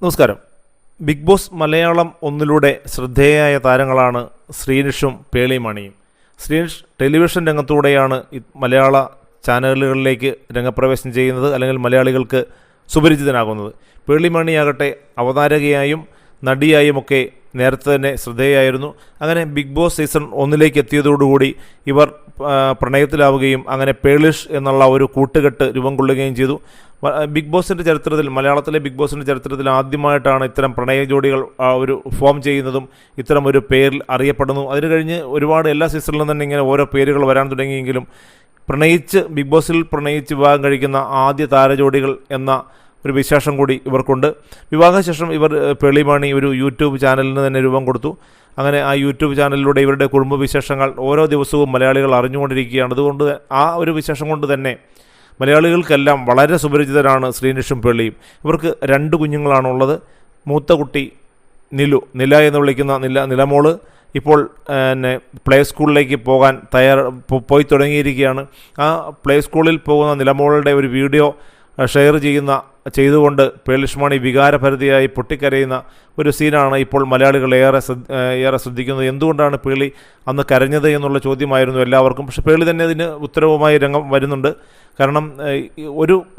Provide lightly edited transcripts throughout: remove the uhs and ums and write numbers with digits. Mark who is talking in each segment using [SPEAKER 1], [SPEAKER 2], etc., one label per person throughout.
[SPEAKER 1] നമസ്കാരം. Big boss Malayalam ഒന്നിലൂടെ ശ്രദ്ധേയമായ താരങ്ങളാണ് ശ്രീനിഷും പേളിമാണിയും. ശ്രീനിഷ് ടെലിവിഷൻ രംഗത്തൂടെയാണ് മലയാള ചാനലുകളിലേക്ക് രംഗപ്രവേശനം ചെയ്യുന്നത്, അല്ലെങ്കിൽ മലയാളികൾക്ക് സുപരിചിതനാകുന്നത്. പേളിമാണിയാകട്ടെ അവതാരകയായും നടിയായുമൊക്കെ നേരത്തെ തന്നെ ശ്രദ്ധേയായിരുന്നു. അങ്ങനെ ബിഗ് ബോസ് സീസൺ 1 എത്തിയതോടുകൂടി ഇവർ പ്രണയത്തിലാവുകയും അങ്ങനെ പേളിഷ് എന്നുള്ള ഒരു കൂട്ടുകെട്ട് രൂപം കൊള്ളുകയും ചെയ്തു. ബിഗ് ബോസിൻ്റെ ചരിത്രത്തിൽ, മലയാളത്തിലെ ബിഗ് ബോസിൻ്റെ ചരിത്രത്തിൽ ആദ്യമായിട്ടാണ് ഇത്തരം പ്രണയ ജോഡികൾ ഒരു ഫോം ചെയ്യുന്നതും ഇത്തരം ഒരു പേരിൽ അറിയപ്പെടുന്നു. അതിന് കഴിഞ്ഞ് ഒരുപാട് എല്ലാ സീസണിലും തന്നെ ഇങ്ങനെ ഓരോ പേരുകൾ വരാൻ തുടങ്ങിയെങ്കിലും ബിഗ് ബോസിൽ പ്രണയിച്ച് വിവാഹം കഴിക്കുന്ന ആദ്യ താരജോഡികൾ എന്ന ഒരു വിശേഷം കൂടി ഇവർക്കുണ്ട്. വിവാഹശേഷം ഇവർ പേളിമാണി ഒരു യൂട്യൂബ് ചാനലിന് തന്നെ രൂപം കൊടുത്തു. അങ്ങനെ ആ യൂട്യൂബ് ചാനലിലൂടെ ഇവരുടെ കുടുംബവിശേഷങ്ങൾ ഓരോ ദിവസവും മലയാളികൾ അറിഞ്ഞുകൊണ്ടിരിക്കുകയാണ്. അതുകൊണ്ട് ആ ഒരു വിശേഷം കൊണ്ട് തന്നെ മലയാളികൾക്കെല്ലാം വളരെ സുപരിചിതരാണ് ശ്രീനിഷും പേളിയും. ഇവർക്ക് 2 കുഞ്ഞുങ്ങളാണുള്ളത്. മൂത്ത കുട്ടി നില എന്ന് വിളിക്കുന്ന നിലമോള് ഇപ്പോൾ പ്ലേ സ്കൂളിലേക്ക് പോകാൻ പോയി തുടങ്ങിയിരിക്കുകയാണ്. ആ പ്ലേ സ്കൂളിൽ പോകുന്ന നിലമോളുടെ ഒരു വീഡിയോ ഷെയർ ചെയ്തുകൊണ്ട് പേളിഷ്മാണി വികാരഭരിതയായി പൊട്ടിക്കരയുന്ന ഒരു സീനാണ് ഇപ്പോൾ മലയാളികൾ ഏറെ ശ്രദ്ധിക്കുന്നത്. എന്തുകൊണ്ടാണ് പേളി അന്ന് കരഞ്ഞത് എന്നുള്ള ചോദ്യമായിരുന്നു എല്ലാവർക്കും. പക്ഷേ പേളി തന്നെ ഇതിന് ഉത്തരവുമായി രംഗം വരുന്നുണ്ട്. കാരണം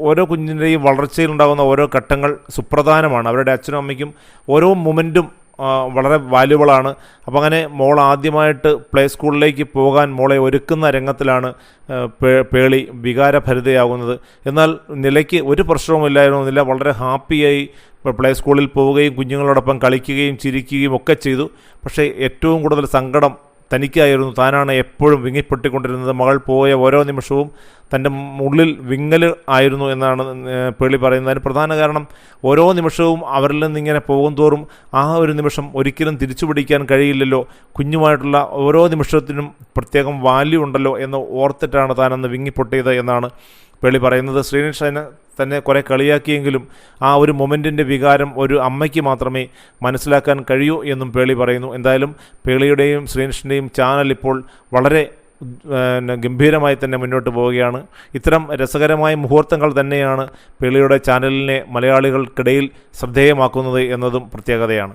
[SPEAKER 1] ഓരോ കുഞ്ഞിൻ്റെയും വളർച്ചയിലുണ്ടാകുന്ന ഓരോ ഘട്ടങ്ങൾ സുപ്രധാനമാണ്. അവരുടെ അച്ഛനും അമ്മയ്ക്കും ഓരോ മൊമെൻറ്റും വളരെ വാല്യുബിളാണ്. അപ്പോൾ അങ്ങനെ മോൾ ആദ്യമായിട്ട് പ്ലേ സ്കൂളിലേക്ക് പോകാൻ മോളെ ഒരുക്കുന്ന രംഗത്തിലാണ് പേളി വികാരഭരിതയാകുന്നത്. എന്നാൽ നിലയ്ക്ക് ഒരു പ്രശ്നവുമില്ലായിരുന്നു. നില വളരെ ഹാപ്പിയായി പ്ലേ സ്കൂളിൽ പോവുകയും കുഞ്ഞുങ്ങളോടൊപ്പം കളിക്കുകയും ചിരിക്കുകയും ഒക്കെ ചെയ്തു. പക്ഷേ ഏറ്റവും കൂടുതൽ സങ്കടം തനിക്കായിരുന്നു. താനാണ് എപ്പോഴും വിങ്ങിപ്പൊട്ടിക്കൊണ്ടിരുന്നത്. മകൾ പോയ ഓരോ നിമിഷവും തൻ്റെ ഉള്ളിൽ വിങ്ങൽ ആയിരുന്നു എന്നാണ് പേളി പറയുന്നത്. അതിന് പ്രധാന കാരണം ഓരോ നിമിഷവും അവരിൽ നിന്നിങ്ങനെ പോകും തോറും ആ ഒരു നിമിഷം ഒരിക്കലും തിരിച്ചു പിടിക്കാൻ കഴിയില്ലല്ലോ, കുഞ്ഞുമായിട്ടുള്ള ഓരോ നിമിഷത്തിനും പ്രത്യേകം വാല്യൂ ഉണ്ടല്ലോ എന്ന് ഓർത്തിട്ടാണ് താനന്ന് വിങ്ങിപ്പൊട്ടിയത് എന്നാണ് പേളി പറയുന്നത്. ശ്രീനിഷ് തന്നെ കുറേ കളിയാക്കിയെങ്കിലും ആ ഒരു മൊമെൻറ്റിൻ്റെ വികാരം ഒരു അമ്മയ്ക്ക് മാത്രമേ മനസ്സിലാക്കാൻ കഴിയൂ എന്നും പേളി പറയുന്നു. എന്തായാലും പേളിയുടെയും ശ്രീനിഷിൻ്റെയും ചാനൽ ഇപ്പോൾ വളരെ ഗംഭീരമായി തന്നെ മുന്നോട്ട് പോവുകയാണ്. ഇത്തരം രസകരമായ മുഹൂർത്തങ്ങൾ തന്നെയാണ് പേളിയുടെ ചാനലിനെ മലയാളികൾക്കിടയിൽ ശ്രദ്ധേയമാക്കുന്നത് എന്നതും പ്രത്യേകതയാണ്.